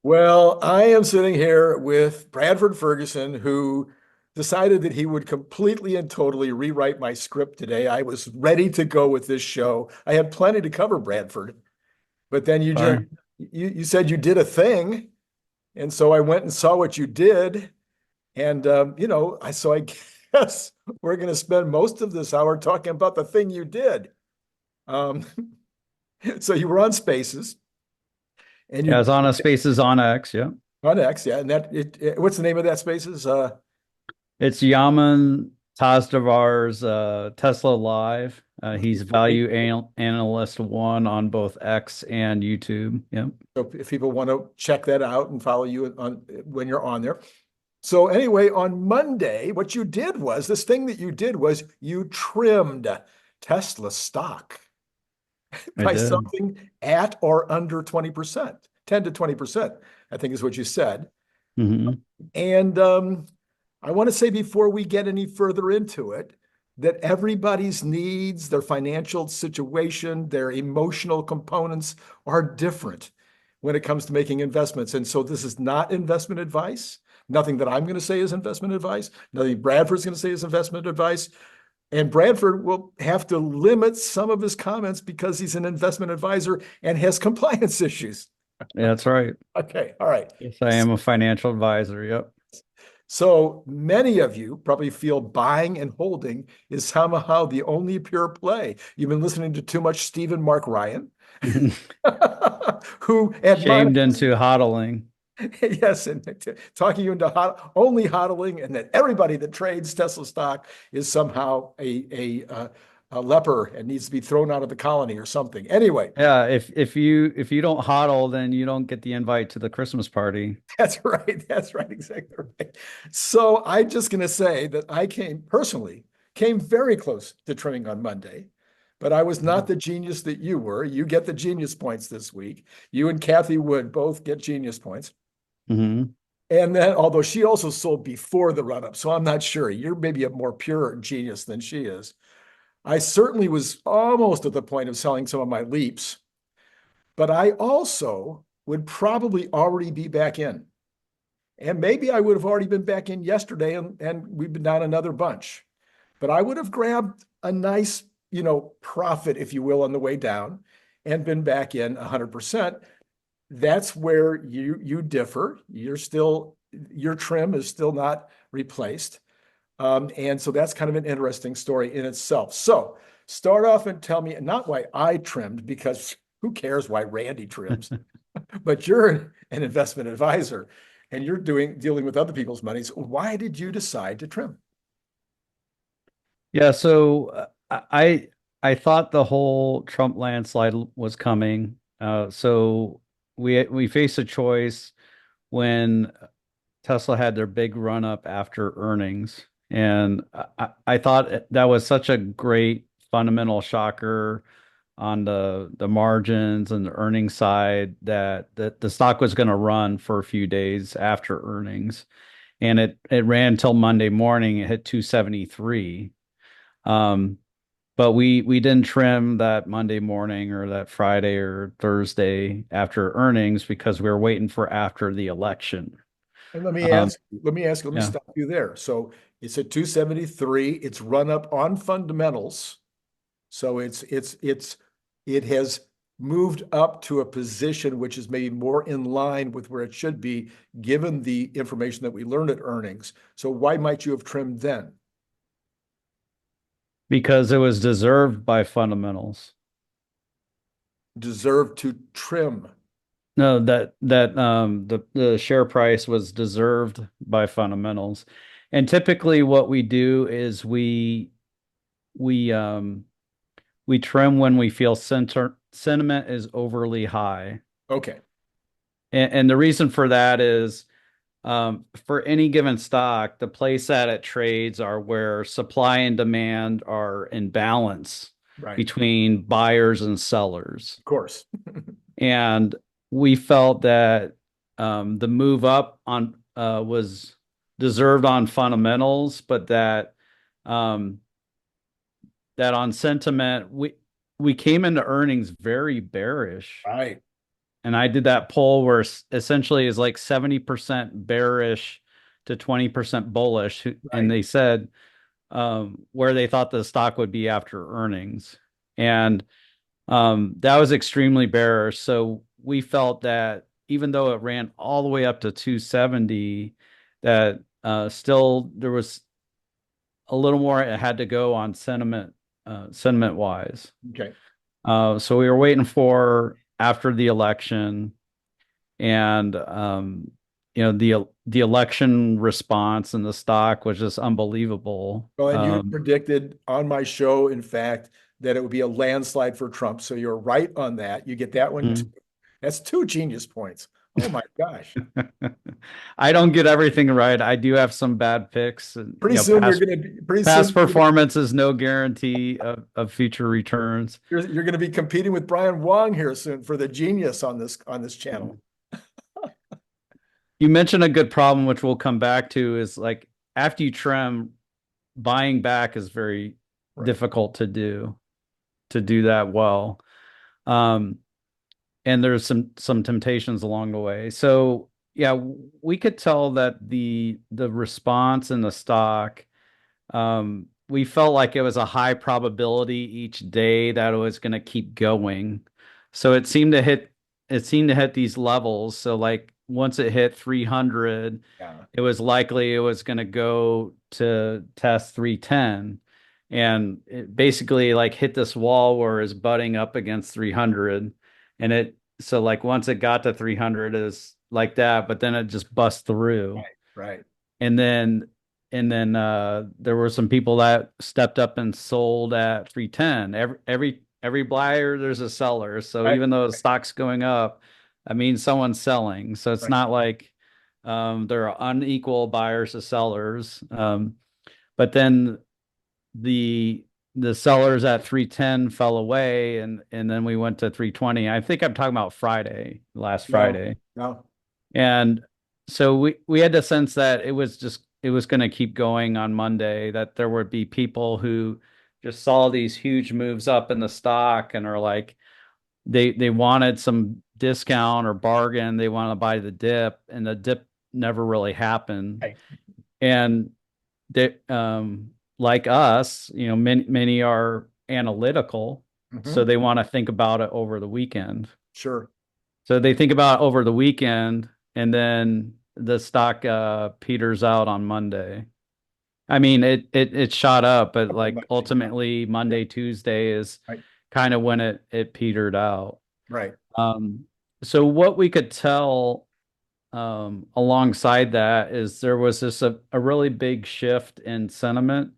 Well, I am sitting here with Bradford Ferguson, who decided that he would completely and totally rewrite my script today. I was ready to go with this show. I had plenty to cover, Bradford, but then Sorry. you said you did a thing, and so I went and saw what you did, and I guess we're going to spend most of this hour talking about the thing you did. Um, so you were on Spaces, and Yeah, you it's on a Spaces on X. Yeah. on X, yeah, and what's the name of that Spaces? It's Yaman Tazdavar's Tesla Live. He's analyst one on both X and YouTube. Yeah. So if people want to check that out and follow you on when you're on there. So anyway, on Monday, what you did was this thing that you did was you trimmed Tesla stock I by did. something at or under 20%, 10 to 20%, I think is what you said. Hmm. And I want to say before we get any further into it, that everybody's needs, their financial situation, their emotional components are different when it comes to making investments. And so this is not investment advice. Nothing that I'm going to say is investment advice. Nothing Bradford's going to say is investment advice. And Bradford will have to limit some of his comments because he's an investment advisor and has compliance issues. Yeah, that's right. Okay, all right. Yes, I am a financial advisor. Yep. So many of you probably feel buying and holding is somehow the only pure play. You've been listening to too much Stephen Mark Ryan, who Shamed admonishes, into hodling. yes, and talking you into only hodling, and that everybody that trades Tesla stock is somehow a leper and needs to be thrown out of the colony or something. Anyway, Yeah, if you don't hodl, then you don't get the invite to the Christmas party. that's right. That's right. Exactly right. So I'm just going to say that I came very close to trimming on Monday, but I was not the genius that you were. You get the genius points this week. You and Kathy Wood both get genius points. Hmm. And then, although she also sold before the run up, so I'm not sure. You're maybe a more pure genius than she is. I certainly was almost at the point of selling some of my leaps, but I also would probably already be back in. And maybe I would have already been back in yesterday and we've been down another bunch. But I would have grabbed a nice, profit, if you will, on the way down and been back in 100%. That's where you differ. Your trim is still not replaced. And so that's kind of an interesting story in itself. So start off and tell me not why I trimmed, because who cares why Randy trims, but you're an investment advisor and you're dealing with other people's monies. Why did you decide to trim? Yeah, so I thought the whole Trump landslide was coming. So we faced a choice when Tesla had their big run up after earnings, and I thought that was such a great fundamental shocker on the margins and the earnings side that the stock was going to run for a few days after earnings, and it ran until Monday morning. It hit 273. Um, but we didn't trim that Monday morning or that Friday or Thursday after earnings because we were waiting for after the election. And Um, let me yeah, stop you there. So it's at 273. It's run up on fundamentals. So it has moved up to a position which is maybe more in line with where it should be, given the information that we learned at earnings. So why might you have trimmed then? because it was deserved by fundamentals. Deserve to trim. No, the share price was deserved by fundamentals. And typically what we do is we we trim when we feel sentiment is overly high. Okay. And the reason for that is for any given stock, the place that it trades are where supply and demand are in balance Right. between buyers and sellers. Of course. And we felt that the move up on was deserved on fundamentals, but um, that on sentiment, we came into earnings very bearish. Right. and I did that poll where essentially is like 70% bearish to 20% bullish, and Right. they said where they thought the stock would be after earnings. And that was extremely bearish. So we felt that even though it ran all the way up to 270, that still there was a little more it had to go on sentiment wise. Okay. So we were waiting for after the election, and the election response in the stock was just unbelievable. Well, and you predicted on my show, in fact, that it would be a landslide for Trump. So you're right on that. You get that one too. That's 2 genius points. Oh my gosh. I don't get everything right. I do have some bad picks. Pretty soon you're gonna be Past performance is no guarantee of future returns. you're gonna be competing with Brian Wong here soon for the genius on this channel. You mentioned a good problem, which we'll come back to, is like after you trim, buying back is very difficult to do that well. And there's some temptations along the way. So yeah, we could tell that the response in the stock, we felt like it was a high probability each day that it was going to keep going. So it seemed to hit these levels. So like once it hit 300, it was likely it was going to go to test 310. And it basically like hit this wall where it's butting up against 300. And so like once it got to 300 is like that, but then it just bust through. Right. And then there were some people that stepped up and sold at 310. Every buyer there's a seller. So even though the stock's going up, I mean someone's selling. So it's not like there are unequal buyers to sellers. But then the sellers at 310 fell away, and then we went to 320. I think I'm talking about last Friday. No. And so we had the sense that it was going to keep going on Monday, that there would be people who just saw these huge moves up in the stock and are like they wanted some discount or bargain, they want to buy the dip, and the dip never really happened. Right. And they like us, many are analytical, so they want to think about it over the weekend. Sure. So they think about it over the weekend, and then the stock peters out on Monday. I mean, it shot up, but like ultimately Monday, Tuesday is kind of when it petered out. Right. So what we could tell alongside that is there was a really big shift in sentiment,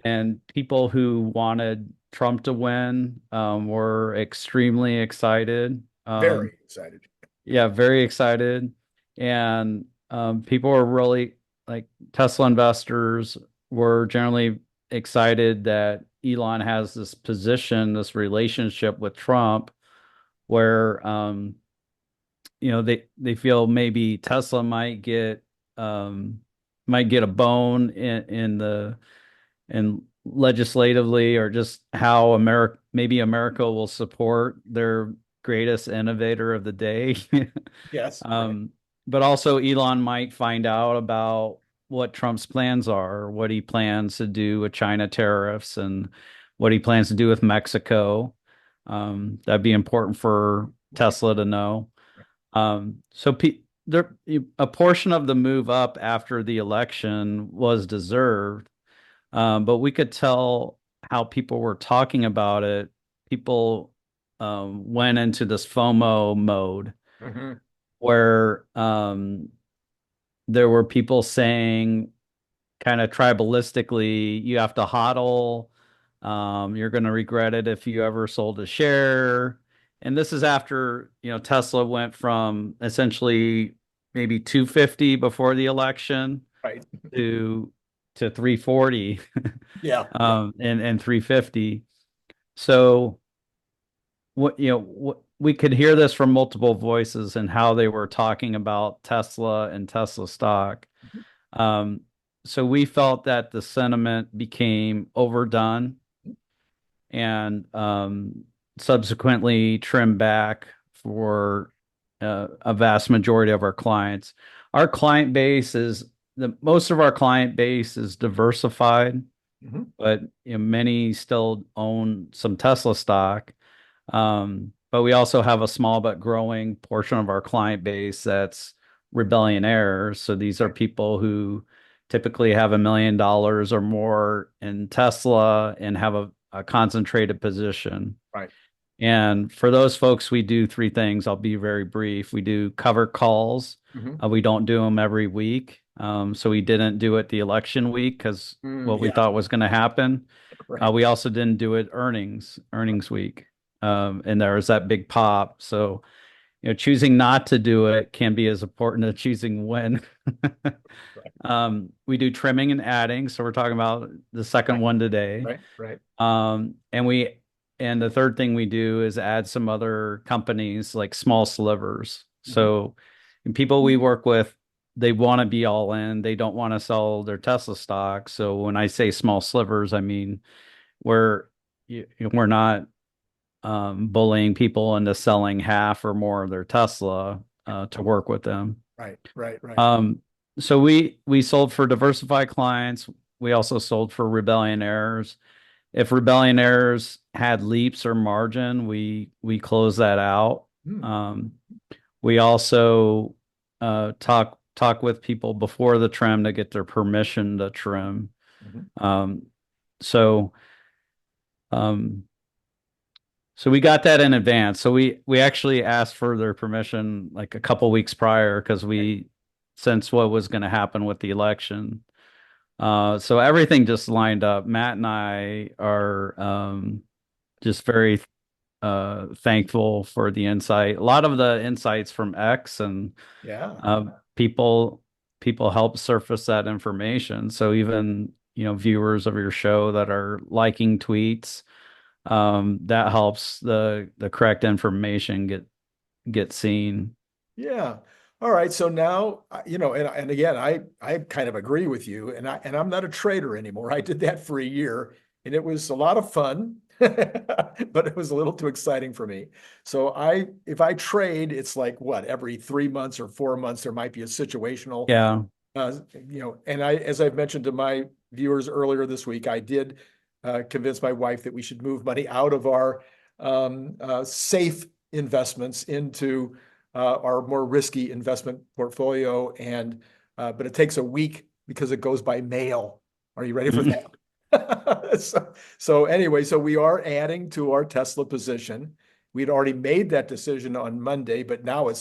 and people who wanted Trump to win were extremely excited. Very excited. Yeah, very excited. And people were really like Tesla investors were generally excited that Elon has this position, this relationship with Trump, where they feel maybe Tesla might get a bone in legislatively, or just how America will support their greatest innovator of the day. Yes. But also Elon might find out about what Trump's plans are, what he plans to do with China tariffs, and what he plans to do with Mexico. That'd be important for Tesla to know. So a portion of the move up after the election was deserved, but we could tell how people were talking about it. People went into this FOMO mode, where there were people saying kind of tribalistically, you have to hodl. You're going to regret it if you ever sold a share. And this is after, Tesla went from essentially maybe 250 before the election to 340 and 350. So what we could hear this from multiple voices and how they were talking about Tesla and Tesla stock. So we felt that the sentiment became overdone and subsequently trimmed back for a vast majority of our clients. Our client base is most of our client base is diversified, Mhm. but many still own some Tesla stock. But we also have a small but growing portion of our client base that's rebellionaires. So these are people who typically have $1 million or more in Tesla and have a concentrated position. Right. And for those folks, we do three things. I'll be very brief. We do cover calls. Mhm. We don't do them every week. So we didn't do it the election week because what we Yeah. thought was going to happen. Right. We also didn't do it earnings week. And there was that big pop. So, choosing not to do it can be as important as choosing when. We do trimming and adding. So we're talking about the second one today. Right. Right. And the third thing we do is add some other companies like small slivers. So people we work with, they want to be all in. They don't want to sell their Tesla stock. So when I say small slivers, I mean we're not bullying people into selling half or more of their Tesla to work with them. Right. Right. Right. So we sold for diversified clients. We also sold for rebellionaires. If rebellionaires had leaps or margin, we close that out. We also talk with people before the trim to get their permission to trim. So we got that in advance. So we actually asked for their permission like a couple weeks prior because we sensed what was going to happen with the election. So everything just lined up. Matt and I are just very thankful for the insight. A lot of the insights from X and people help surface that information. So even viewers of your show that are liking tweets, that helps the correct information get seen. Yeah. All right. So now, and again, I kind of agree with you, and I'm not a trader anymore. I did that for a year, and it was a lot of fun, but it was a little too exciting for me. So if I trade, it's like what, every 3 months or 4 months, there might be a situational, Yeah. And as I've mentioned to my viewers earlier this week, I did convince my wife that we should move money out of our safe investments into our more risky investment portfolio. But it takes a week because it goes by mail. Are you ready for that? So anyway, so we are adding to our Tesla position. We'd already made that decision on Monday, but now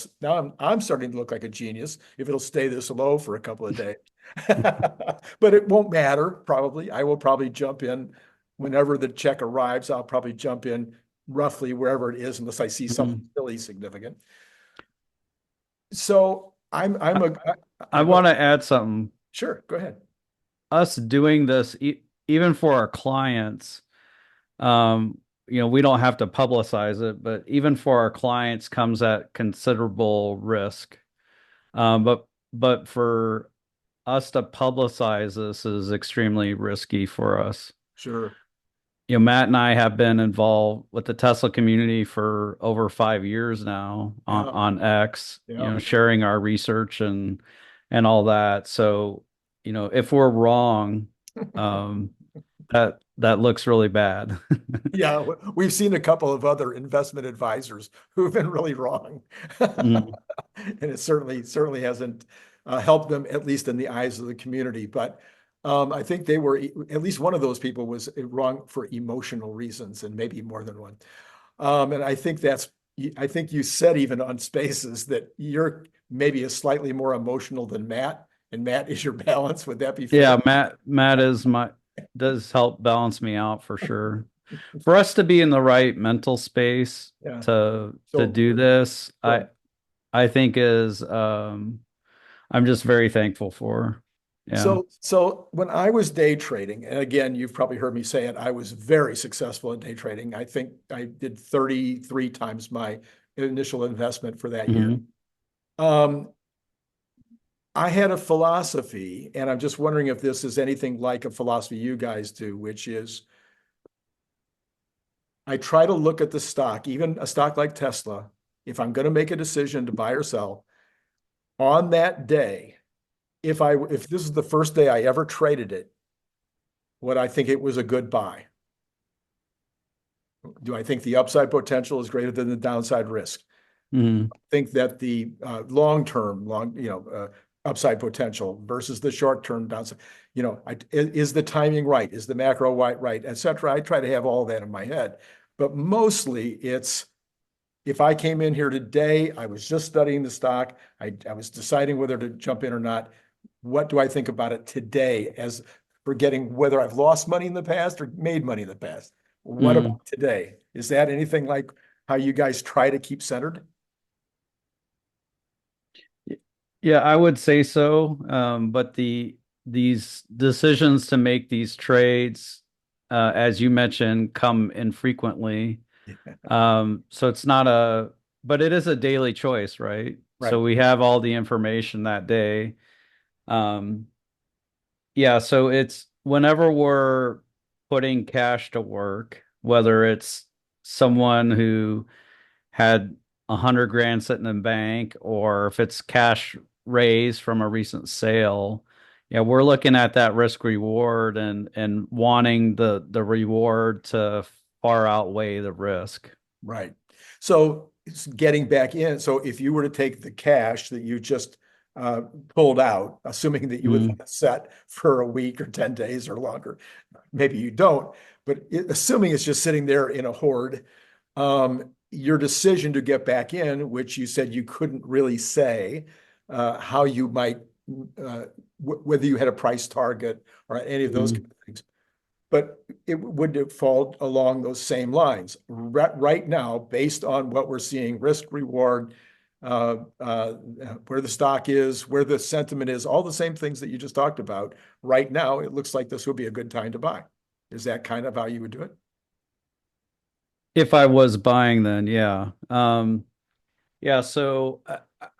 I'm starting to look like a genius if it'll stay this low for a couple of days. But it won't matter, probably. I will probably jump in whenever the check arrives. I'll probably jump in roughly wherever it is, unless I see something really significant. So I want to add something. Sure, go ahead. Us doing this, even for our clients, we don't have to publicize it, but even for our clients comes at considerable risk. But for us to publicize this is extremely risky for us. Sure. Matt and I have been involved with the Tesla community for over 5 years now on X, sharing our research and all that. So, if we're wrong, that looks really bad. Yeah, we've seen a couple of other investment advisors who've been really wrong. And it certainly hasn't helped them, at least in the eyes of the community. But I think they were, at least one of those people was wrong for emotional reasons, and maybe more than one. And I think you said even on Spaces that you're maybe a slightly more emotional than Matt, and Matt is your balance. Would that be fair? Yeah, Matt does help balance me out for sure. For us to be in the right mental space to do this, I think is I'm just very thankful for. Yeah. So when I was day trading, and again, you've probably heard me say it, I was very successful in day trading. I think I did 33 times my initial investment for that year. I had a philosophy, and I'm just wondering if this is anything like a philosophy you guys do, which is I try to look at the stock, even a stock like Tesla, if I'm going to make a decision to buy or sell on that day, if this is the first day I ever traded it, would I think it was a good buy? Do I think the upside potential is greater than the downside risk? Mhm. Think that the long-term, upside potential versus the short-term downside, is the timing right? Is the macro right, et cetera? I try to have all that in my head, but mostly it's, if I came in here today, I was just studying the stock, I was deciding whether to jump in or not. What do I think about it today, as forgetting whether I've lost money in the past or made money in the past? What Mhm. about today? Is that anything like how you guys try to keep centered? Yeah, I would say so. But these decisions to make these trades, as you mentioned, come infrequently. So it's not but it is a daily choice, right? So Right. we have all the information that day. Um, yeah, so it's whenever we're putting cash to work, whether it's someone who had 100 grand sitting in bank, or if it's cash raised from a recent sale, yeah, we're looking at that risk reward and wanting the reward to far outweigh the risk. Right. So it's getting back in. So if you were to take the cash that you just uh, pulled out, assuming that you would let Mm, it set for a week or 10 days or longer, maybe you don't, but assuming it's just sitting there in a hoard, your decision to get back in, which you said you couldn't really say how you might, whether you had a price target or any of those kind mm. of things, but it would fall along those same lines. Right now, based on what we're seeing, risk reward, uh, uh, where the stock is, where the sentiment is, all the same things that you just talked about. Right now, it looks like this would be a good time to buy. Is that kind of how you would do it? If I was buying, then yeah. Yeah, so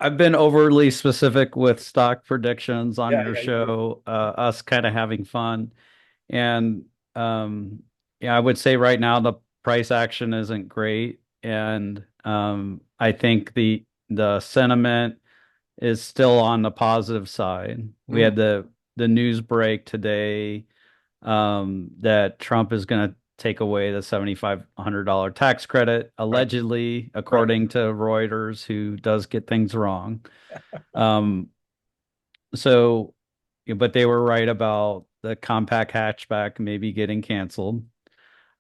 I've been overly specific with stock predictions on Yeah, your yeah, you were. show, us kind of having fun. And yeah, I would say right now the price action isn't great. And I think the sentiment is still on the positive side. We Mm, had the news break today that Trump is going to take away the $7,500 tax credit, right, allegedly, right. according to Reuters, who does get things wrong. Um, so, but they were right about the compact hatchback maybe getting canceled.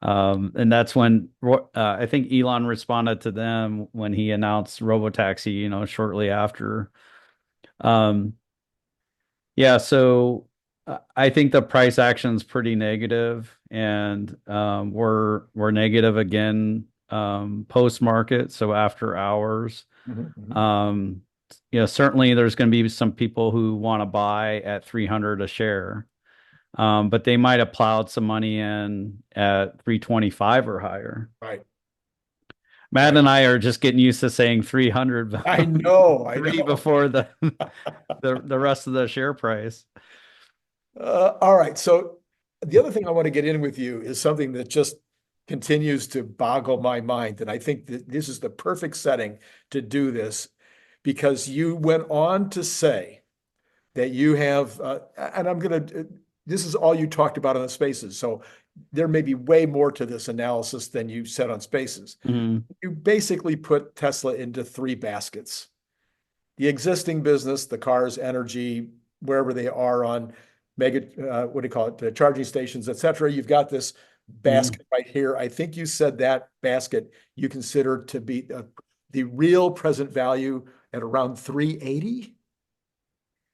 And that's when I think Elon responded to them when he announced robotaxi, shortly after. Um, Yeah, so I think the price action's pretty negative, and we're negative again post market, so after hours. Mhm, mhm. Um, certainly there's going to be some people who want to buy at 300 a share, but they might have plowed some money in at 325 or higher. Right, Matt right. and I are just getting used to saying 300 I know, I three know. before the rest of the share price. All right. So the other thing I want to get in with you is something that just continues to boggle my mind. And I think that this is the perfect setting to do this because you went on to say that you have, and this is all you talked about on the spaces. So there may be way more to this analysis than you said on spaces. Mhm. You basically put Tesla into three baskets: the existing business, the cars, energy, wherever they are on mega, what do you call it, charging stations, et cetera. You've got this Mhm. basket right here. I think you said that basket you consider to be the real present value at around 380.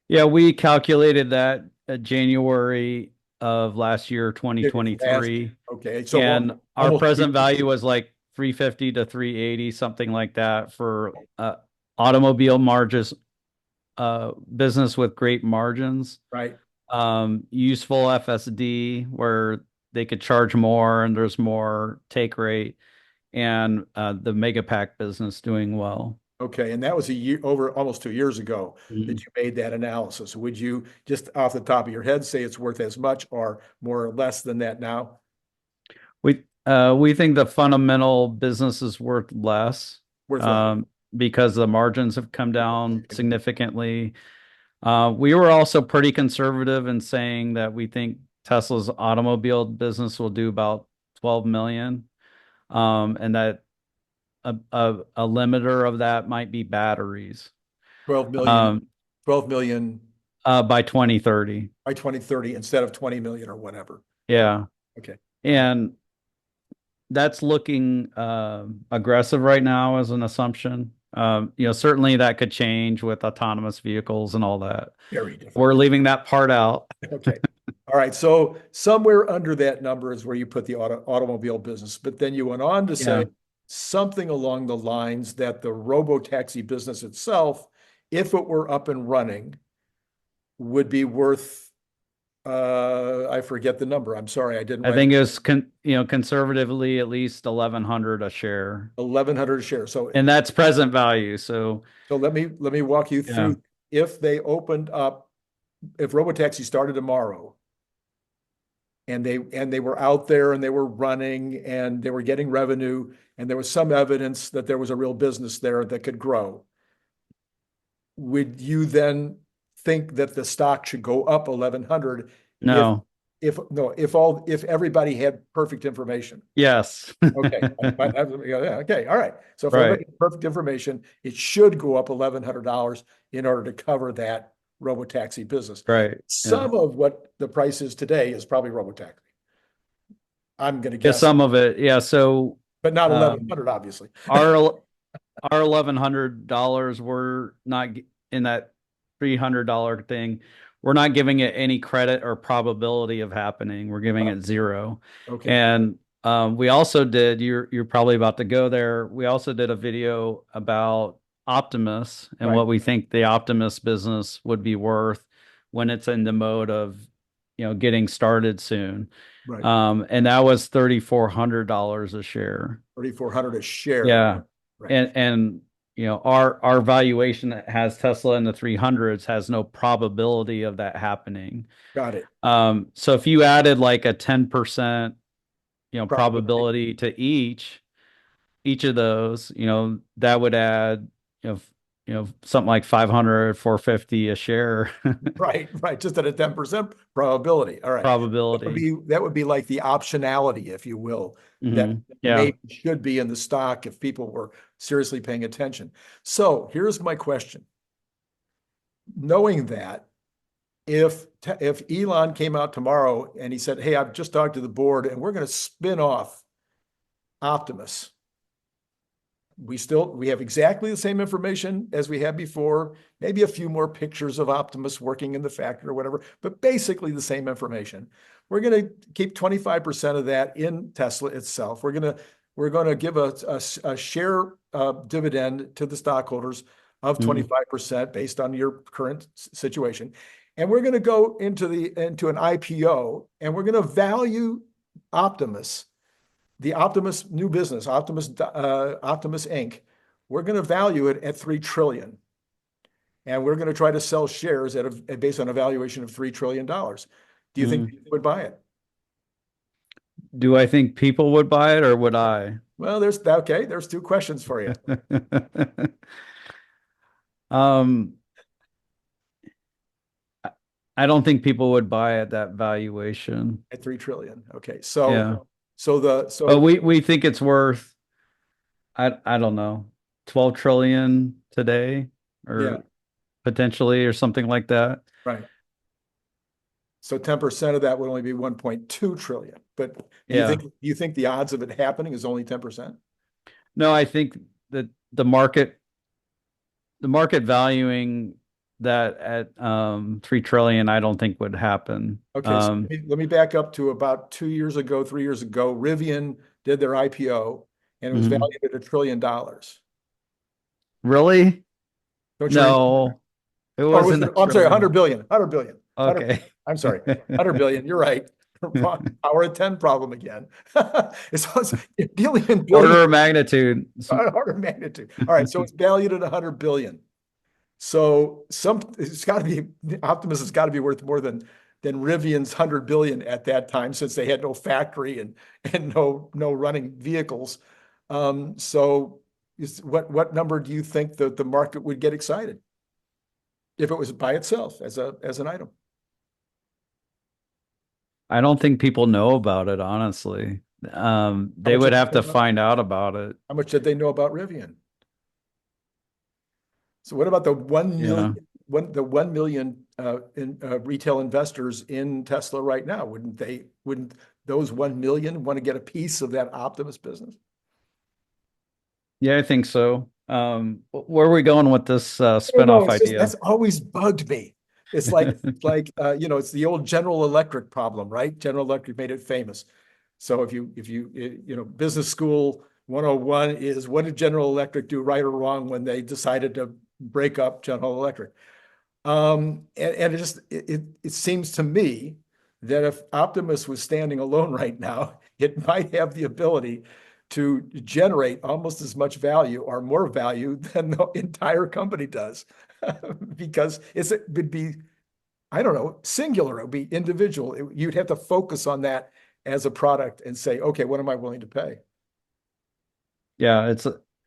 Yeah, we calculated that January of last year, Last 2023, year. Okay. So and our almost present value was like 350 to 380, something like that for automobile margins, business with great margins, right. useful FSD where they could charge more and there's more take rate, and the mega pack business doing well. Okay. And that was a year, over almost 2 years ago that Mhm. you made that analysis. Would you just off the top of your head say it's worth as much or more or less than that now? We think the fundamental business is worth less. Worth less. Um, because the margins have come down significantly. We were also pretty conservative in saying that we think Tesla's automobile business will do about 12 million, and that a limiter of that might be batteries. 12 million, Um, 12 million by 2030. by 2030 instead of 20 million or whatever. Yeah. Okay. And that's looking aggressive right now as an assumption. Certainly that could change with autonomous vehicles and all that. Very different. We're leaving that part out. Okay. All right. So somewhere under that number is where you put the automobile business. But then you went on to say something along the lines that the robo-taxi business itself, if it were up and running, would be worth, I forget the number. I'm sorry, I didn't I write think it was conservatively at least 1,100 a share. 1,100 a share. So And that's present value. So let me walk you through. If they opened up, if robotaxi started tomorrow, and they were out there and they were running and they were getting revenue and there was some evidence that there was a real business there that could grow, would you then think that the stock should go up 1,100? no. If everybody had perfect information? Yes. Okay. Okay. All right. So if Right. everybody had perfect information, it should go up $1,100 in order to cover that robotaxi business. Right. Some of what the price is today is probably robotaxi. I'm going to Yeah, guess. some of it. Yeah. So, but not 1,100, obviously. our $1,100, we're not in that $300 thing. We're not giving it any credit or probability of happening. We're giving it 0. Okay. And we also did, you're probably about to go there. We also did a video about Optimus and what we think the Optimus business would be worth when it's in the mode of, getting started soon. Right. And that was $3,400 a share. 3,400 a share. Yeah. Right. And our valuation that has Tesla in the 300s has no probability of that happening. Got it. So if you added like a 10%, probability to each of those, that would add, something like 500, 450 a share. Right. Just at a 10% probability. All right. Probability. That would be like the optionality, if you will, that maybe should be in the stock if people were seriously paying attention. So here's my question. Knowing that, if Elon came out tomorrow and he said, hey, I've just talked to the board and we're going to spin off Optimus, we have exactly the same information as we had before, maybe a few more pictures of Optimus working in the factory or whatever, but basically the same information. We're going to keep 25% of that in Tesla itself. We're going to give a share dividend to the stockholders of 25% based on your current situation. And we're going to go into an IPO and we're going to value Optimus, the Optimus new business, Optimus Inc. We're going to value it at $3 trillion. And we're going to try to sell shares based on a valuation of $3 trillion. Do you think people would buy it? Do I think people would buy it or would I? Well, there's 2 questions for you. I don't think people would buy at that valuation. At $3 trillion. Okay. But we think it's worth, I don't know, 12 trillion today or potentially or something like that. Right. So 10% of that would only be 1.2 trillion. But do you think the odds of it happening is only 10%? No, I think that the market valuing that at 3 trillion, I don't think would happen. Okay, so let me back up to about 3 years ago. Rivian did their IPO and it was valued at $1 trillion. Really? No, it wasn't. I'm sorry, 100 billion. 100 billion. Okay. I'm sorry, 100 billion. You're right. Power of 10 problem again. It's dealing in billion. Order of magnitude. Order of magnitude. All right, so it's valued at 100 billion. So Optimus has got to be worth more than Rivian's 100 billion at that time, since they had no factory and no running vehicles. So what number do you think that the market would get excited if it was by itself as an item? I don't think people know about it, honestly. How They much would did have they know to about, find out about it. how much did they know about Rivian? So what about the 1 Yeah. million, the 1 million retail investors in Tesla right now? Wouldn't those 1 million want to get a piece of that Optimus business? Yeah, I think so. Where are we going with this I don't know. spinoff It's just idea? that's always bugged me. It's the old General Electric problem, right? General Electric made it famous. So if you business school 101 is what did General Electric do right or wrong when they decided to break up General Electric? And it seems to me that if Optimus was standing alone right now, it might have the ability to generate almost as much value or more value than the entire company does, because it would be, I don't know, singular. It would be individual. You'd have to focus on that as a product and say, okay, what am I willing to pay? Yeah,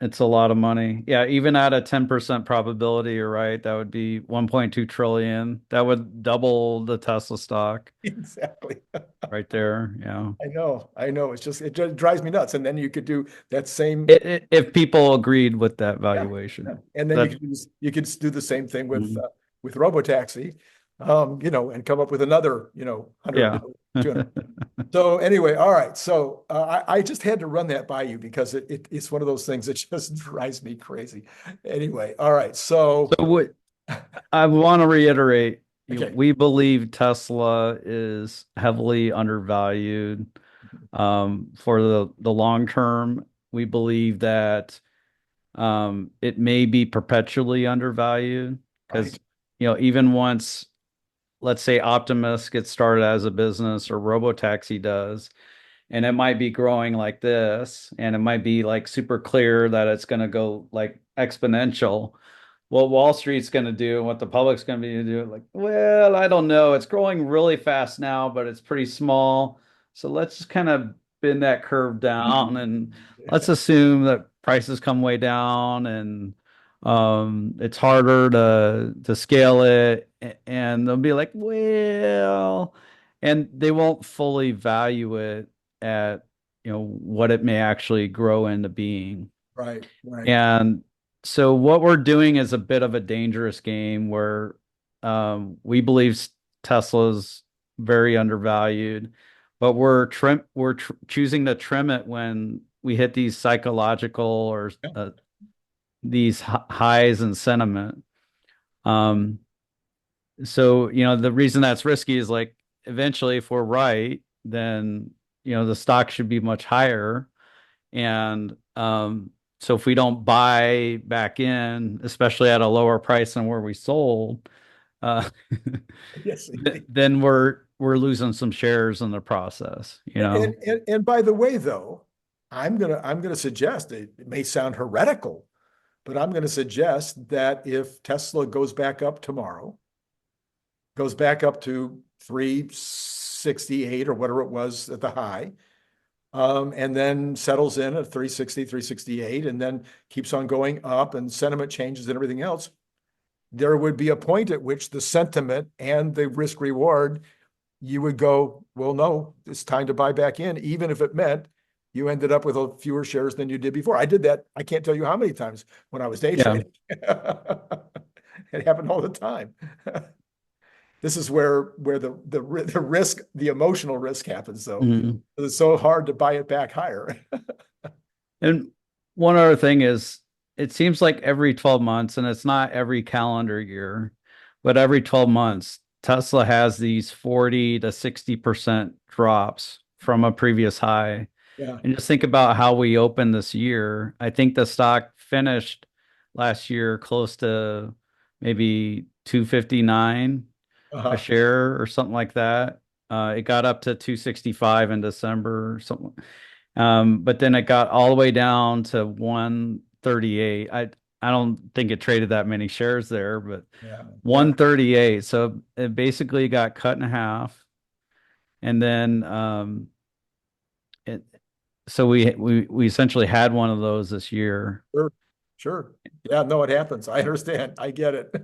it's a lot of money. Yeah, even at a 10% probability, you're right. That would be 1.2 trillion. That would double the Tesla stock Exactly. right there. Yeah. I know. It just drives me nuts. And then you could do that same, If people agreed with that yeah, yeah. valuation. And then That you could do the same thing mhm. with Robotaxi, and come up with another, 100 Yeah. million, 200. So anyway, all right. So I just had to run that by you because it's one of those things that just drives me crazy. Anyway, all right. So So what I want to reiterate, okay, we believe Tesla is heavily undervalued for the long term. We believe that it may be perpetually undervalued right. because, even once, let's say Optimus gets started as a business or Robotaxi does, and it might be growing like this, and it might be like super clear that it's going to go like exponential. What Wall Street's going to do and what the public's going to be doing, like, well, I don't know. It's growing really fast now, but it's pretty small. So let's just kind of bend that curve down and let's assume that prices come way down and it's harder to scale it. And they'll be like, well, and they won't fully value it at what it may actually grow into being. Right, right. And so what we're doing is a bit of a dangerous game where we believe Tesla's very undervalued, but we're choosing to trim it when we hit these psychological or Yeah, these highs in sentiment. Um, so the reason that's risky is like eventually if we're right, then the stock should be much higher. And so if we don't buy back in, especially at a lower price than where we sold, uh, yes. then we're losing some shares in the process, And by the way, though, I'm gonna suggest it may sound heretical, but I'm gonna suggest that if Tesla goes back up tomorrow, goes back up to 368 or whatever it was at the high, and then settles in at 360, 368, and then keeps on going up and sentiment changes and everything else, there would be a point at which the sentiment and the risk reward, you would go, well, no, it's time to buy back in, even if it meant you ended up with fewer shares than you did before. I did that. I can't tell you how many times when I was day yeah. trading. It happened all the time. This is where the risk, the emotional risk happens, though. Mhm. It's so hard to buy it back higher. And one other thing is it seems like every 12 months, and it's not every calendar year, but every 12 months, Tesla has these 40 to 60% drops from a previous high. Yeah. And just think about how we opened this year. I think the stock finished last year close to maybe 259 a Uh-huh. share or something like that. It got up to 265 in December or something. But then it got all the way down to 138. I don't think it traded that many shares there, but Yeah. Yeah. 138. So it basically got cut in half. And then it so we essentially had one of those this year. Sure. Sure. Yeah, no, it happens. I understand. I get it.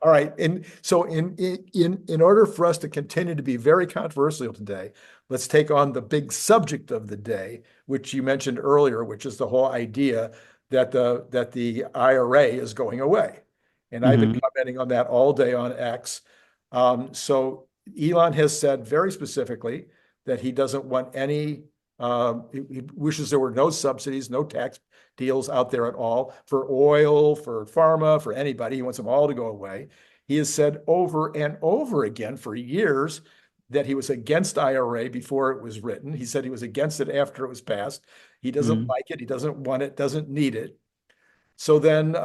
All right. And so in order for us to continue to be very controversial today, let's take on the big subject of the day, which you mentioned earlier, which is the whole idea that the IRA is going away. And I've been Hmm. commenting on that all day on X. So Elon has said very specifically that he doesn't want any, he wishes there were no subsidies, no tax deals out there at all for oil, for pharma, for anybody. He wants them all to go away. He has said over and over again for years that he was against IRA before it was written. He said he was against it after it was passed. He doesn't Hmm. like it. He doesn't want it, doesn't need it. So then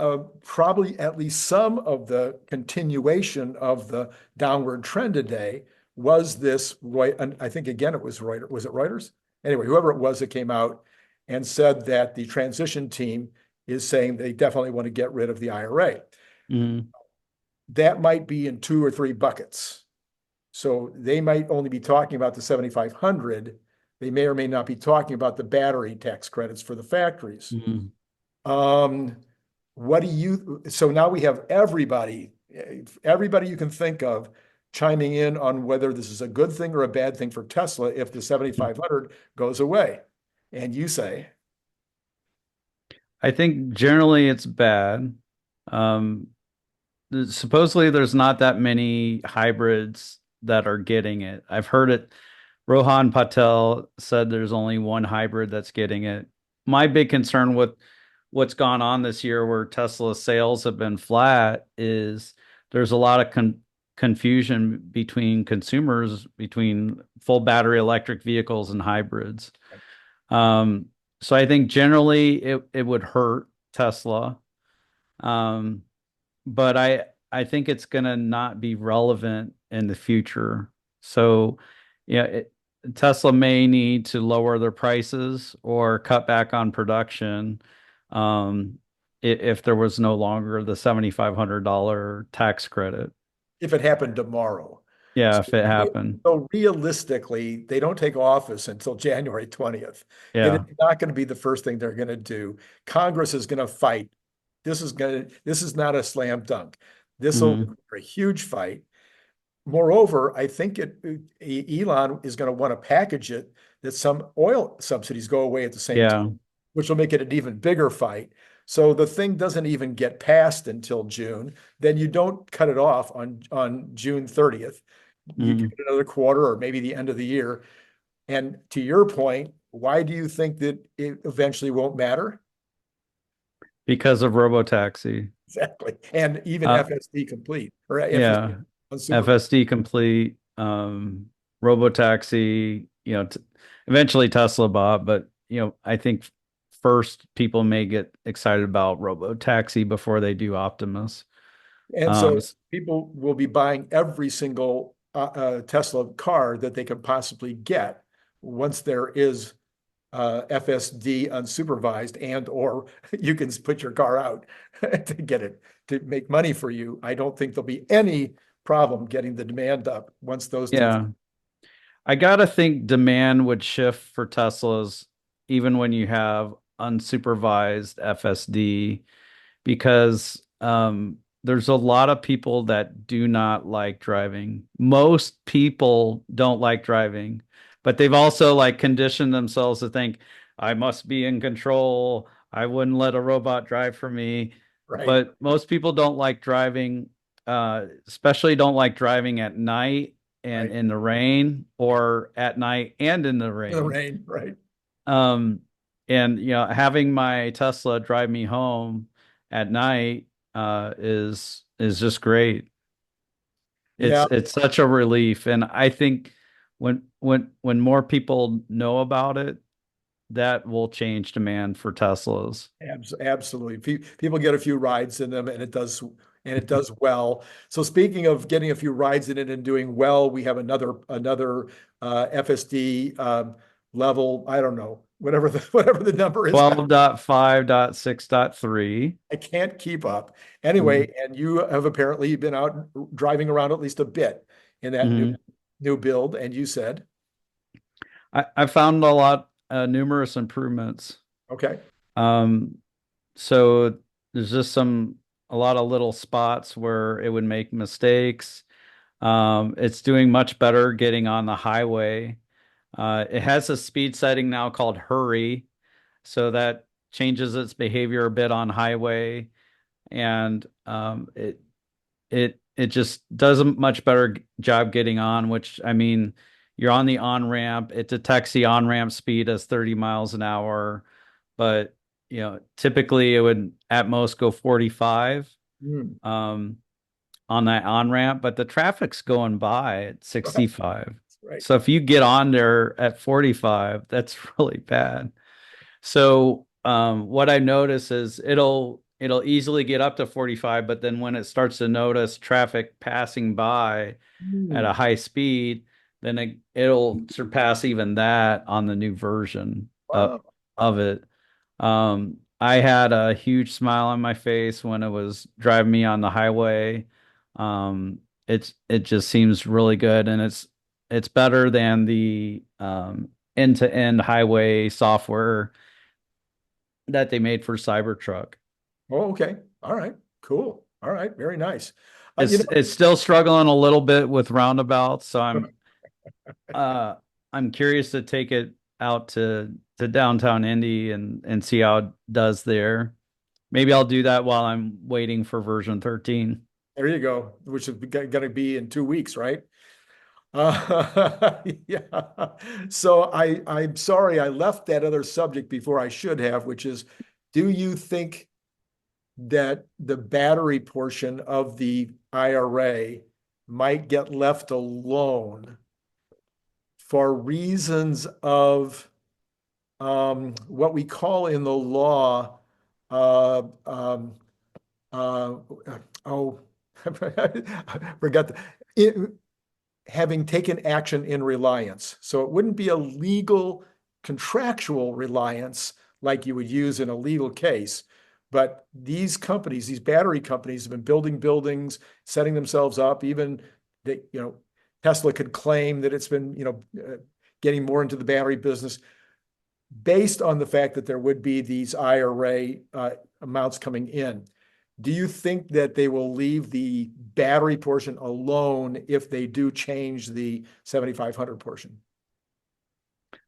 probably at least some of the continuation of the downward trend today was this, and I think again it was Reuters, was it Reuters? Anyway, whoever it was that came out and said that the transition team is saying they definitely want to get rid of the IRA. Hmm. That might be in two or three buckets. So they might only be talking about the 7,500. They may or may not be talking about the battery tax credits for the factories. Hmm. Um, what do you, so now we have everybody you can think of chiming in on whether this is a good thing or a bad thing for Tesla if the 7,500 goes away. And you say, I think generally it's bad. Um, Supposedly there's not that many hybrids that are getting it. I've heard it. Rohan Patel said there's only one hybrid that's getting it. My big concern with what's gone on this year where Tesla sales have been flat is there's a lot of confusion between consumers between full battery electric vehicles and hybrids. Um, so I think generally it would hurt Tesla. Um, but I think it's gonna not be relevant in the future. So, yeah, Tesla may need to lower their prices or cut back on production, um, if there was no longer the $7,500 tax credit. if it happened tomorrow. Yeah, So, if it happened. so realistically, they don't take office until January 20th. It is Yeah. not going to be the first thing they're going to do. Congress is going to fight. This is not a slam dunk. This will Hmm. be a huge fight. Moreover, I think Elon is going to want to package it that some oil subsidies go away at the same time, Yeah. which will make it an even bigger fight. So the thing doesn't even get passed until June. Then you don't cut it off on June 30th. You give Hmm. it another quarter or maybe the end of the year. And to your point, why do you think that it eventually won't matter? Because of robotaxi. Exactly. And even Uh, FSD complete or FSD yeah. unsupervised. FSD complete, robotaxi, eventually Tesla bot, but I think first people may get excited about robotaxi before they do Optimus. And Um, so people will be buying every single Tesla car that they can possibly get once there is FSD unsupervised and or you can put your car out to get it to make money for you. I don't think there'll be any problem getting the demand up once those two. yeah, I gotta think demand would shift for Teslas even when you have unsupervised FSD because there's a lot of people that do not like driving. Most people don't like driving, but they've also like conditioned themselves to think, I must be in control. I wouldn't let a robot drive for me. Right. But most people don't like driving, especially don't like driving at night and Right. in the rain or at night and in the In the rain. rain. Right. Um, and having my Tesla drive me home at night is just great. Yeah. It's such a relief, and I think when more people know about it, that will change demand for Teslas. Absolutely. People get a few rides in them and it does well. So speaking of getting a few rides in it and doing well, we have another FSD level, I don't know, whatever the whatever the number is now. 12.5.6.3. I can't keep up. Anyway, and you have apparently been out driving around at least a bit in that Mm-hmm. new build, and you said, I found a lot numerous improvements. okay, Um, So there's just a lot of little spots where it would make mistakes. It's doing much better getting on the highway. It has a speed setting now called hurry, so that changes its behavior a bit on highway, and it just does a much better job getting on, which I mean, you're on the on ramp, it detects the on ramp speed as 30 miles an hour, but typically it would at most go 45 Hmm. um, on that on ramp, but the traffic's going by at Right. 65. Right. So if you get on there at 45, that's really bad. So what I notice is it'll easily get up to 45, but then when it starts to notice traffic passing by at a Hmm. high speed, then it'll surpass even that on the new version Wow. of it. I had a huge smile on my face when it was driving me on the highway. Um, it just seems really good, and it's better than the end-to-end highway software that they made for Cybertruck. Oh, okay. All right. Cool. All right. Very nice. You It's still struggling a little bit with roundabouts, so know, uh I'm curious to take it out to downtown Indy and see how it does there. Maybe I'll do that while I'm waiting for version 13. there you go, which is going to be in 2 weeks, right? Yeah. So I'm sorry I left that other subject before I should have, which is, do you think that the battery portion of the IRA might get left alone for reasons of what we call in the law, uh, um, uh, oh, I forgot having taken action in reliance. So it wouldn't be a legal contractual reliance like you would use in a legal case. But these companies, these battery companies, have been building buildings, setting themselves up. Even that, Tesla could claim that it's been, getting more into the battery business based on the fact that there would be these IRA amounts coming in. Do you think that they will leave the battery portion alone if they do change the 7,500 portion?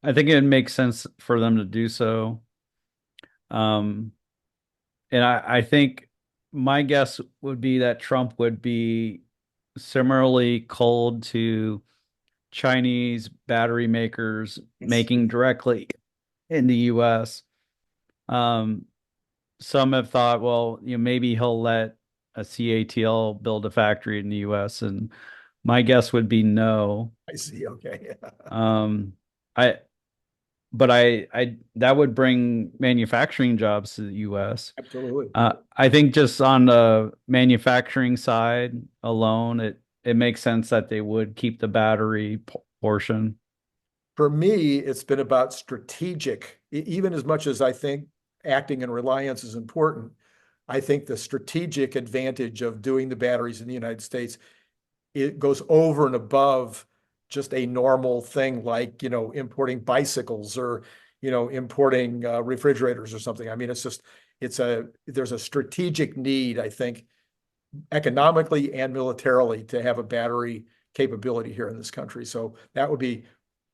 I think it makes sense for them to do so. Um, and I think my guess would be that Trump would be similarly cold to Chinese battery makers Yes. making directly in the US. Um, some have thought, well, maybe he'll let a CATL build a factory in the US, and my guess would be no. I see. Okay. Um, I but I that would bring manufacturing jobs to the US. Absolutely. I think just on the manufacturing side alone, it makes sense that they would keep the battery portion. For me, it's been about strategic, even as much as I think acting in reliance is important. I think the strategic advantage of doing the batteries in the United States, it goes over and above just a normal thing like, importing bicycles or, importing refrigerators or something. I mean, there's a strategic need, I think, economically and militarily to have a battery capability here in this country. So that would be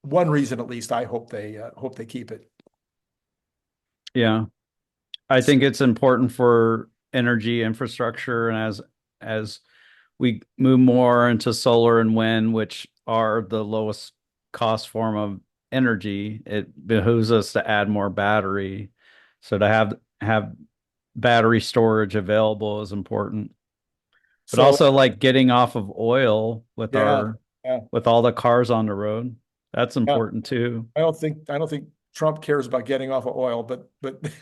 one reason, at least, I hope they keep it. Yeah. I think it's important for energy infrastructure, and as we move more into solar and wind, which are the lowest cost form of energy, it behooves us to add more battery. So to have battery storage available is important. But So also like getting off of oil yeah, yeah, with all the cars on the road, that's yeah. important too. I don't think Trump cares about getting off of oil, but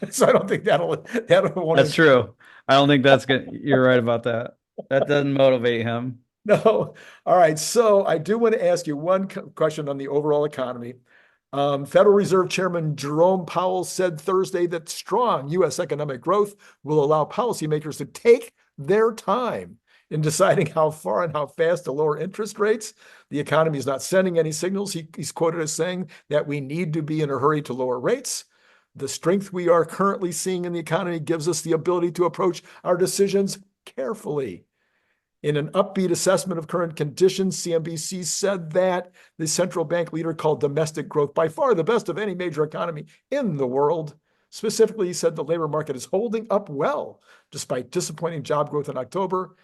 so I don't think that That's won't. true. I don't think that's good. You're right about that. That doesn't motivate him. No. All right. So I do want to ask you one question on the overall economy. Federal Reserve Chairman Jerome Powell said Thursday that strong U.S. economic growth will allow policymakers to take their time in deciding how far and how fast to lower interest rates. The economy is not sending any signals. He's quoted as saying that we need to be in a hurry to lower rates. The strength we are currently seeing in the economy gives us the ability to approach our decisions carefully. In an upbeat assessment of current conditions, CNBC said that the central bank leader called domestic growth by far the best of any major economy in the world. Specifically, he said the labor market is holding up well despite disappointing job growth in October.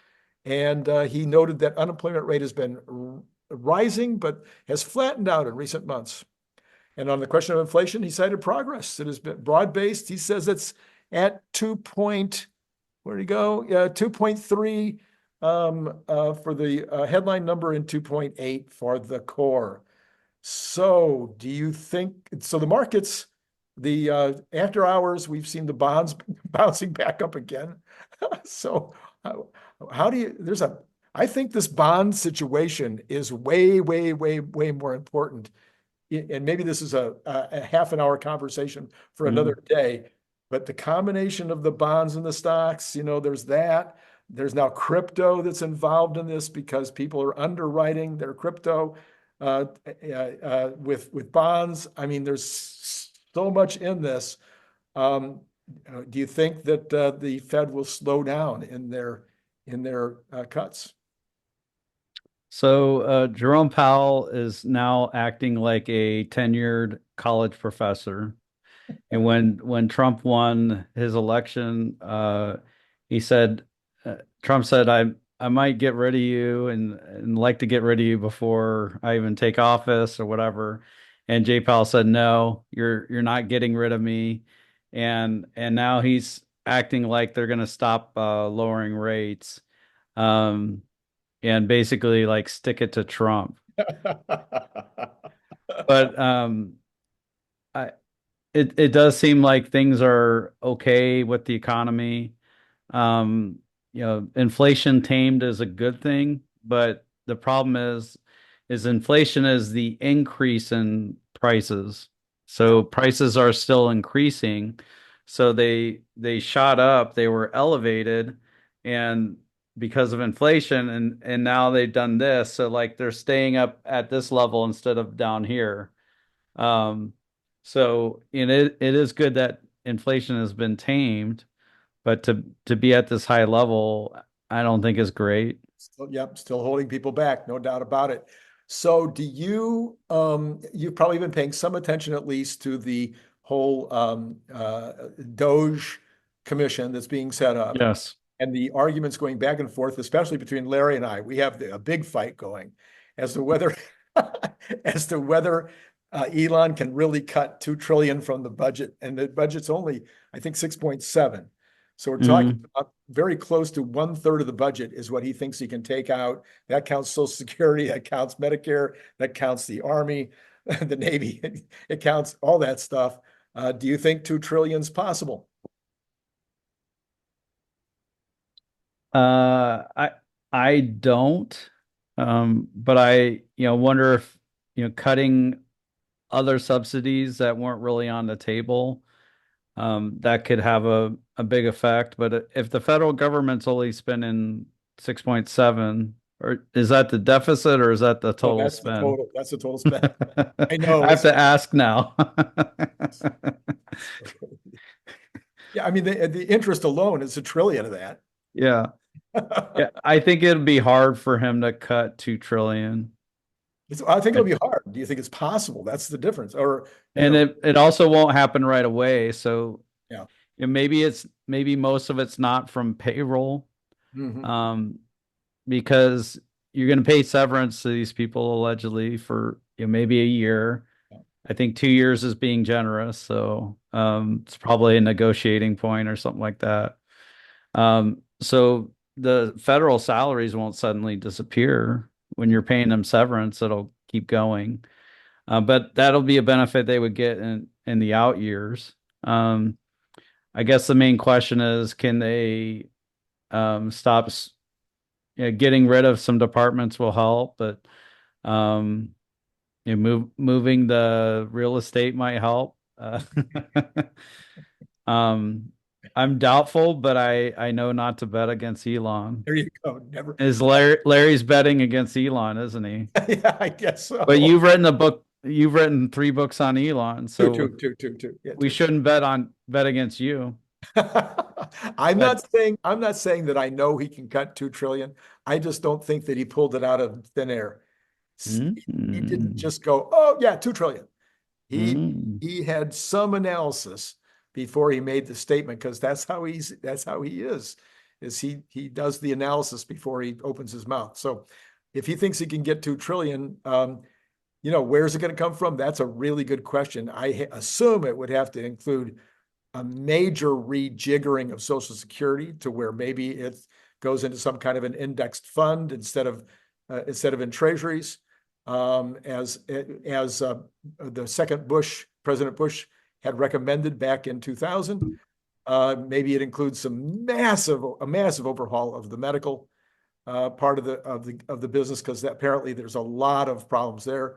And he noted that unemployment rate has been rising, but has flattened out in recent months. And on the question of inflation, he cited progress. It has been broad-based. He says it's at 2 point, where'd he go? 2.3 for the headline number and 2.8 for the core. So do you think, so the markets, the after hours, we've seen the bonds bouncing back up again. So how do you, I think this bond situation is way, way, way, way more important. And maybe this is a half an hour conversation for another day, but the combination of the bonds and the stocks, there's that. There's now crypto that's involved in this because people are underwriting their crypto with bonds. I mean, there's so much in this. Do you think that the Fed will slow down in their cuts? So Jerome Powell is now acting like a tenured college professor. And when Trump won his election, he said, Trump said, I might get rid of you and like to get rid of you before I even take office or whatever. And Jay Powell said, no, you're not getting rid of me. And now he's acting like they're going to stop lowering rates. And basically like stick it to Trump. But it does seem like things are okay with the economy. Inflation tamed is a good thing, but the problem is inflation is the increase in prices. So prices are still increasing. So they shot up, they were elevated, and because of inflation, and now they've done this, so like they're staying up at this level instead of down here. So it is good that inflation has been tamed, but to be at this high level, I don't think is great. Still holding people back, no doubt about it. So do you've probably been paying some attention at least to the whole Doge commission that's being set up. Yes. And the arguments going back and forth, especially between Larry and I. We have a big fight going as to whether Elon can really cut 2 trillion from the budget, and the budget's only, I think, 6.7. So we're talking about very close to 1/3 of the budget is what he thinks he can take out. That counts Social Security, that counts Medicare, that counts the Army, the Navy, it counts all that stuff. Do you think 2 trillion is possible? I don't, but I wonder if cutting other subsidies that weren't really on the table, that could have a big effect. But if the federal government's only spending 6.7, or is that the deficit or is that the total spend? That's the total spend. I know. I have to ask now. Yeah, I mean the interest alone is 1 trillion of that. Yeah. Yeah, I think it'd be hard for him to cut 2 trillion. I think it'll be hard. Do you think it's possible? That's the difference. And it also won't happen right away. So yeah, maybe most of it's not from payroll, mm-hmm. Because you're going to pay severance to these people allegedly for maybe a year. Yeah. I think 2 years is being generous, so it's probably a negotiating point or something like that. So the federal salaries won't suddenly disappear. When you're paying them severance, it'll keep going. But that'll be a benefit they would get in the out years. I guess the main question is, can they stop getting rid of some departments will help, but moving the real estate might help. I'm doubtful, but I know not to bet against Elon. There you go. Never. Larry's betting against Elon, isn't he? Yeah, I guess so. But you've written a book you've written 3 books on Elon, so Yeah, we two. shouldn't bet against you. But I'm not saying that I know he can cut 2 trillion. I just don't think that he pulled it out of thin air. He didn't mm, just go, oh yeah, 2 trillion. He mm, he had some analysis before he made the statement because that's how he is he does the analysis before he opens his mouth. So if he thinks he can get 2 trillion, where's it going to come from? That's a really good question. I assume it would have to include a major rejiggering of Social Security to where maybe it goes into some kind of an indexed fund instead of in treasuries, as the second President Bush had recommended back in 2000. Maybe it includes a massive overhaul of the medical part of the business because apparently there's a lot of problems there.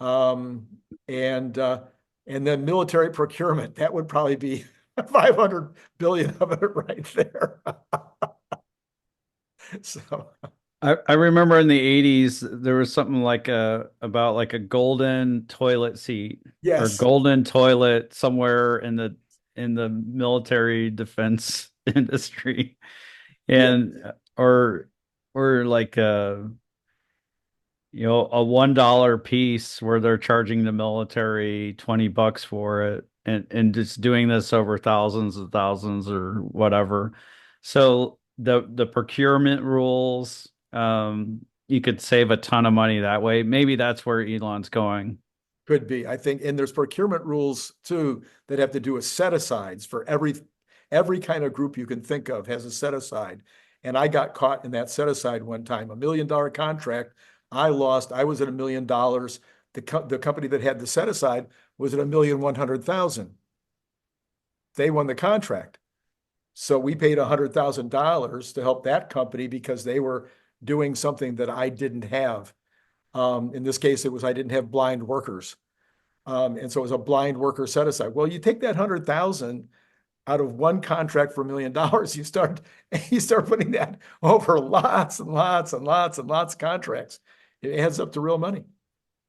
Um, and uh, and then military procurement, that would probably be 500 billion of it right there. So I remember in the 80s there was something like about like a golden toilet seat or yes, golden toilet somewhere in the military defense industry. yeah, And or like a $1 piece where they're charging the military $20 for it and just doing this over thousands of thousands or whatever. So the procurement rules, you could save a ton of money that way. Maybe that's where Elon's going. could be. I think, and there's procurement rules too that have to do with set asides for every kind of group you can think of has a set aside. And I got caught in that set aside one time, $1 million contract. I lost. I was at $1 million. The company that had the set aside was at 1,100,000. They won the contract. So we paid $100,000 to help that company because they were doing something that I didn't have. In this case, it was I didn't have blind workers. And so it was a blind worker set aside. Well, you take that 100,000 out of one contract for $1 million, you start putting that over lots and lots and lots and lots of contracts. It adds up to real money.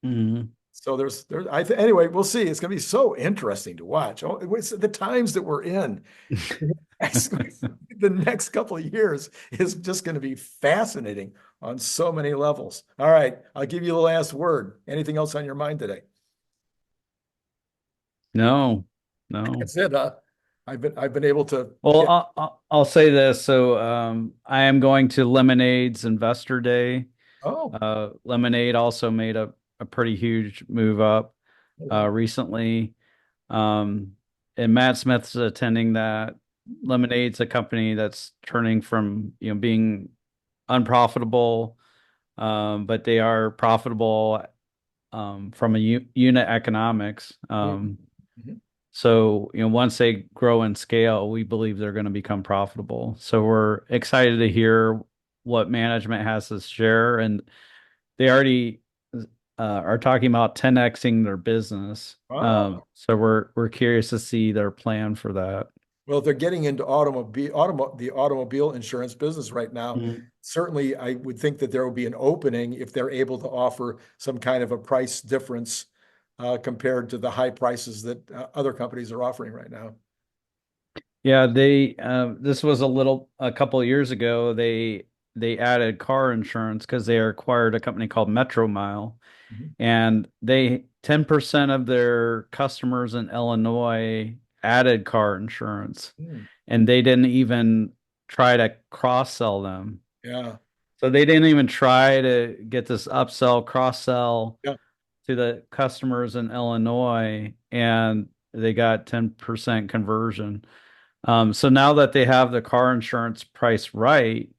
Mhm. So anyway, we'll see. It's going to be so interesting to watch. Oh, it's the times that we're in. The next couple of years is just going to be fascinating on so many levels. All right, I'll give you the last word. Anything else on your mind today? No, no. That's it, huh? I've been able to Well, get. I'll say this. So, I am going to Lemonade's Investor Day. Oh, Lemonade also made a pretty huge move up wow. recently. Um, and Matt Smith's attending that. Lemonade's a company that's turning from, being unprofitable, but they are profitable from a unit economics. Mhm. So, once they grow and scale, we believe they're going to become profitable. So we're excited to hear what management has to share. And they already are talking about 10xing their business. Oh, So we're curious to see their plan for that. well, they're getting into the automobile insurance business right now. Mm. Certainly, I would think that there will be an opening if they're able to offer some kind of a price difference compared to the high prices that other companies are offering right now. Yeah, this was a couple of years ago. They added car insurance because they acquired a company called Metro Mile, Mhm. and they 10% of their customers in Illinois added car insurance, Hmm. and they didn't even try to cross sell them. Yeah, So they didn't even try to get this upsell, cross sell yeah, to the customers in Illinois, and they got 10% conversion. So now that they have the car insurance price right,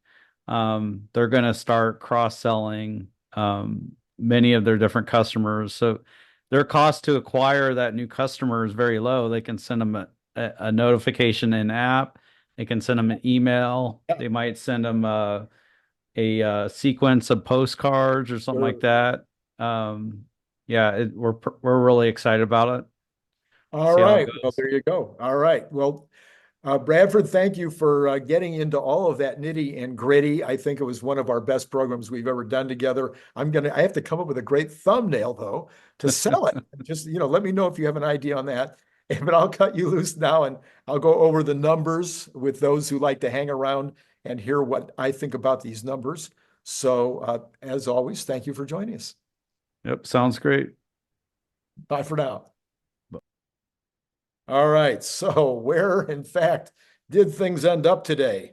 they're going to start cross-selling many of their different customers. So their cost to acquire that new customer is very low. They can send them a notification in app. They can send them an email. yeah. They might send them a sequence of postcards or something like Sure. that. Yeah, we're really excited about it. All See how it right. Well, goes. there you go. All right. Well, Bradford, thank you for getting into all of that nitty and gritty. I think it was one of our best programs we've ever done together. I have to come up with a great thumbnail though to sell it. Just, let me know if you have an idea on that. But I'll cut you loose now and I'll go over the numbers with those who like to hang around and hear what I think about these numbers. So, as always, thank you for joining us. Yep, sounds great. Bye for now. All right, so where in fact did things end up today?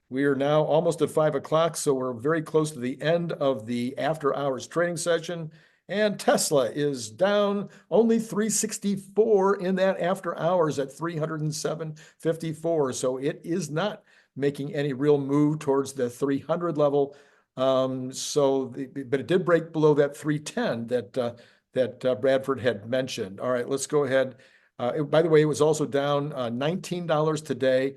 We are now almost at 5 o'clock, so we're very close to the end of the after hours trading session. And Tesla is down only 364 in that after hours at 307.54. So it is not making any real move towards the 300 level. But it did break below that 310 that Bradford had mentioned. All right, let's go ahead. By the way, it was also down $19 today,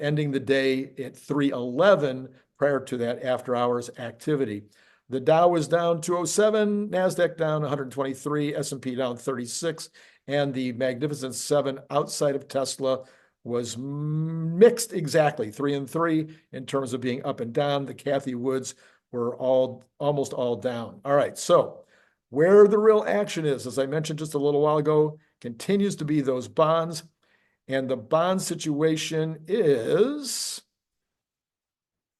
ending the day at 311 prior to that after hours activity. The Dow was down 207, NASDAQ down 123, S&P down 36, and the Magnificent Seven outside of Tesla was mixed exactly, 3 and 3 in terms of being up and down. The Cathie Woods were almost all down. All right, so where the real action is, as I mentioned just a little while ago, continues to be those bonds. And the bond situation is,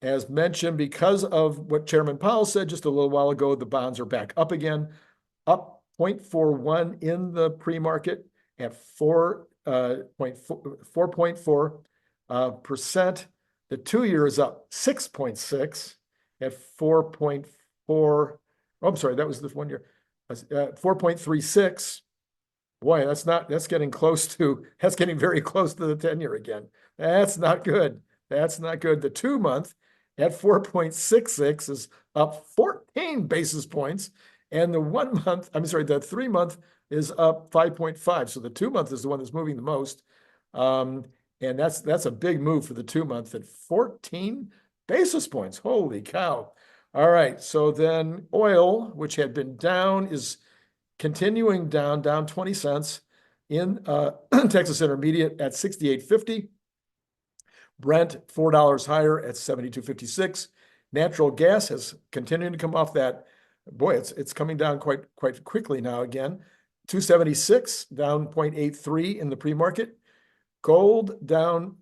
as mentioned, because of what Chairman Powell said just a little while ago, the bonds are back up again, up 0.41 in the pre-market at 4.4%. The 2-year is up 6.6 at 4.4. Oh, I'm sorry, that was the 1 year. 4.36. Boy, that's getting very close to the 10-year again. That's not good. That's not good. The 2-month at 4.66 is up 14 basis points. And the 1-month, the 3-month is up 5.5. So the 2-month is the one that's moving the most. And that's a big move for the 2-month at 14 basis points. Holy cow. All right. So then oil, which had been down, is continuing down 20 cents in Texas Intermediate at 68.50. Brent, $4 higher at 72.56. Natural gas has continued to come off that. Boy, it's coming down quite quickly now again. 276, down 0.83 in the pre-market. Gold down,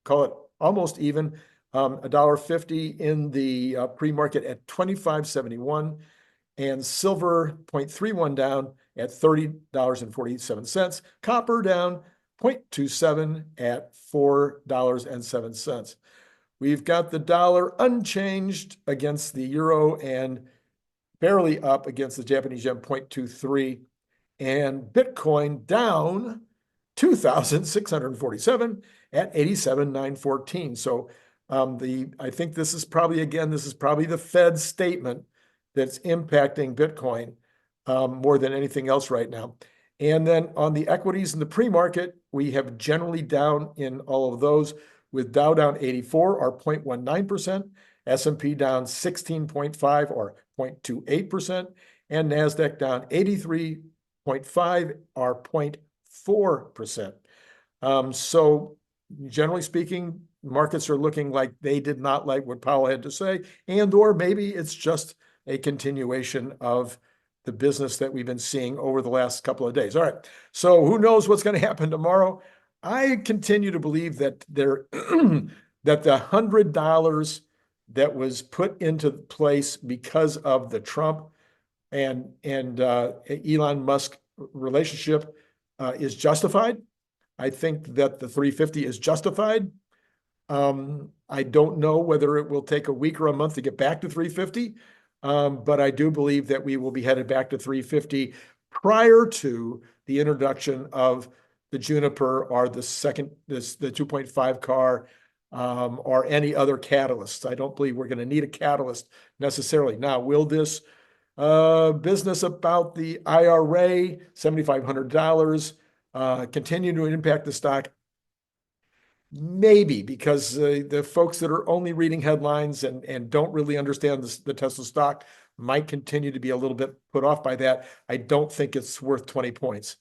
call it almost even, $1.50 in the pre-market at 25.71. And silver 0.31 down at $30.47. Copper down 0.27 at $4.07. We've got the dollar unchanged against the euro and barely up against the Japanese yen, 0.23. And Bitcoin down 2,647 at 87,914. So I think this is probably the Fed statement that's impacting Bitcoin more than anything else right now. And then on the equities in the pre-market, we have generally down in all of those, with Dow down 84 or 0.19%, S&P down 16.5 or 0.28%, and NASDAQ down 83.5 or 0.4%. So generally speaking, markets are looking like they did not like what Powell had to say, or maybe it's just a continuation of the business that we've been seeing over the last couple of days. All right, so who knows what's going to happen tomorrow? I continue to believe that that the $100 that was put into place because of the Trump and Elon Musk relationship is justified. I think that the 350 is justified. I don't know whether it will take a week or a month to get back to 350. But I do believe that we will be headed back to 350 prior to the introduction of the Juniper or the 2.5 car or any other catalysts. I don't believe we're going to need a catalyst necessarily. Now, will this business about the IRA, $7,500, continue to impact the stock? Maybe, because the folks that are only reading headlines and don't really understand the Tesla stock might continue to be a little bit put off by that. I don't think it's worth 20 points.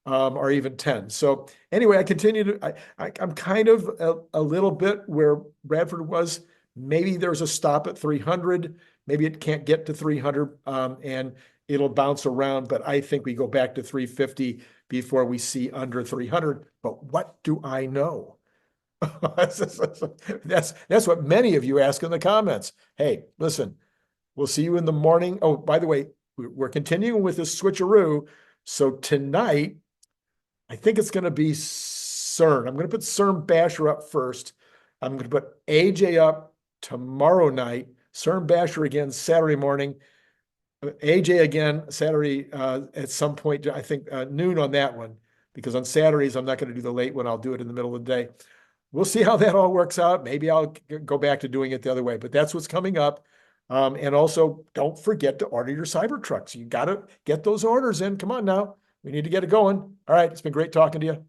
or even 10. So anyway, I continue to, I'm kind of a little bit where Bradford was. Maybe there's a stop at 300. Maybe it can't get to 300, and it'll bounce around, but I think we go back to 350 before we see under 300. But what do I know? That's what many of you ask in the comments. Hey, listen, we'll see you in the morning. Oh, by the way, we're continuing with this switcheroo. So tonight, I think it's going to be Cern. I'm going to put Cern Basher up first. I'm going to put AJ up tomorrow night. Cern Basher again Saturday morning. AJ again Saturday at some point, I think noon on that one, because on Saturdays, I'm not going to do the late one. I'll do it in the middle of the day. We'll see how that all works out. Maybe I'll go back to doing it the other way, but that's what's coming up. And also, don't forget to order your Cybertrucks. You got to get those orders in. Come on now. We need to get it going. All right. It's been great talking to you.